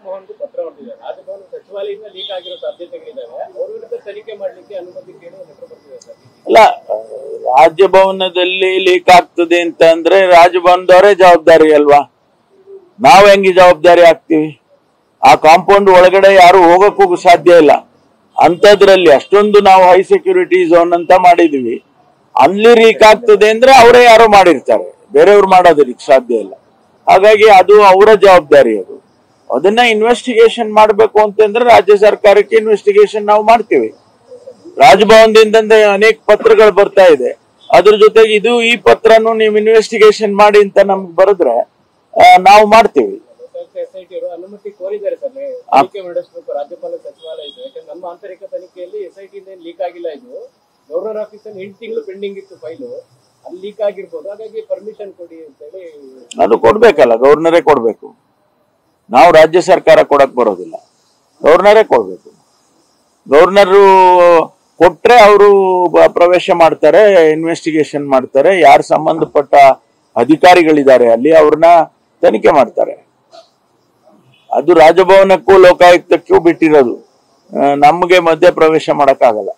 ರಾಜಭವನ್ಗೂ ಪತ್ರ ಹೊರಟಿದ್ದಾರೆ. ರಾಜಭವನ ಸಚಿವಾಲಯದಿಂದ ಲೀಕ್ ಆಗಿರೋ ಸಾಧ್ಯತೆಗಳಿದ್ದಾವೆ. ಅವ್ರ ವಿರುದ್ಧ ತನಿಖೆ ಮಾಡ್ಲಿಕ್ಕೆ ಅನುಮತಿ ಕೇಳಿ ಲೆಟರ್ ಬರ್ತಿದೆ ಸರ್. ಅಲ್ಲ, ರಾಜಭವನದಲ್ಲಿ ಲೀಕ್ ಆಗ್ತದೆ ಅಂತ ಅಂದ್ರೆ ರಾಜಭವನದವರೇ ಜವಾಬ್ದಾರಿ ಅಲ್ವಾ? ನಾವ್ ಹೆಂಗೆ ಜವಾಬ್ದಾರಿ ಆಗ್ತೀವಿ? ಆ ಕಾಂಪೌಂಡ್ ಒಳಗಡೆ ಯಾರು ಹೋಗಕ್ಕೂ ಸಾಧ್ಯ ಇಲ್ಲ. ಅಂತದ್ರಲ್ಲಿ ಅಷ್ಟೊಂದು ನಾವು ಹೈ ಸೆಕ್ಯೂರಿಟಿ ಝೋನ್ ಅಂತ ಮಾಡಿದ್ವಿ. ಅಲ್ಲಿ ಲೀಕ್ ಆಗ್ತದೆ ಅಂದ್ರೆ ಅವರೇ ಯಾರೋ ಮಾಡಿರ್ತಾರೆ, ಬೇರೆಯವ್ರು ಮಾಡೋದಕ್ಕೆ ಸಾಧ್ಯ ಇಲ್ಲ. ಹಾಗಾಗಿ ಅದು ಅವರ ಜವಾಬ್ದಾರಿ. ಅದನ್ನ ಇನ್ವೆಸ್ಟಿಗೇಷನ್ ಮಾಡಬೇಕು ಅಂತಂದ್ರೆ ರಾಜ್ಯ ಸರ್ಕಾರಕ್ಕೆ ಇನ್ವೆಸ್ಟಿಗೇಷನ್ ನಾವು ಮಾಡ್ತೀವಿ. ರಾಜಭವನದಿಂದ ಅನೇಕ ಪತ್ರಗಳು ಬರ್ತಾ ಇದೆ. ಅದ್ರ ಜೊತೆಗೆ ಈ ಪತ್ರನು ನೀವು ಇನ್ವೆಸ್ಟಿಗೇಷನ್ ಮಾಡಿ ಅಂತ ನಮ್ಗೆ ಬರೆದ್ರೆ ನಾವು ಮಾಡ್ತೀವಿ. ಅನುಮತಿ ಕೋರಿದ್ದಾರೆ ಸರ್, ತನಿಖೆ ನಡೆಸಬೇಕು ರಾಜ್ಯಪಾಲ ಸಚಿವಾಲಯ. ಯಾಕಂದ್ರೆ ನಮ್ಮ ಆಂತರಿಕ ತನಿಖೆಯಲ್ಲಿ SIT ಲೀಕ್ ಆಗಿಲ್ಲ. ಇದು ಗವರ್ನರ್ ಆಫೀಸ್ ಅಲ್ಲಿ 8 ತಿಂಗಳು ಪೆಂಡಿಂಗ್ ಇತ್ತು ಫೈಲು, ಅಲ್ಲಿ ಲೀಕ್ ಆಗಿರ್ಬೋದು. ಹಾಗಾಗಿ ಪರ್ಮಿಷನ್ ಕೊಡಿ ಅಂತ ಹೇಳಿ. ಅದು ಕೊಡ್ಬೇಕಲ್ಲ, ಗವರ್ನರೇ ಕೊಡ್ಬೇಕು. ನಾವು ರಾಜ್ಯ ಸರ್ಕಾರ ಕೊಡಕ್ ಬರೋದಿಲ್ಲ, ಗವರ್ನರೇ ಕೊಡ್ಬೇಕು. ಗವರ್ನರು ಕೊಟ್ರೆ ಅವರು ಪ್ರವೇಶ ಮಾಡ್ತಾರೆ, ಇನ್ವೆಸ್ಟಿಗೇಷನ್ ಮಾಡ್ತಾರೆ. ಯಾರು ಸಂಬಂಧಪಟ್ಟ ಅಧಿಕಾರಿಗಳಿದ್ದಾರೆ ಅಲ್ಲಿ ಅವ್ರನ್ನ ತನಿಖೆ ಮಾಡ್ತಾರೆ. ಅದು ರಾಜಭವನಕ್ಕೂ ಲೋಕಾಯುಕ್ತಕ್ಕೂ ಬಿಟ್ಟಿರೋದು, ನಮಗೆ ಮಧ್ಯ ಪ್ರವೇಶ ಮಾಡಕ್ಕಾಗಲ್ಲ.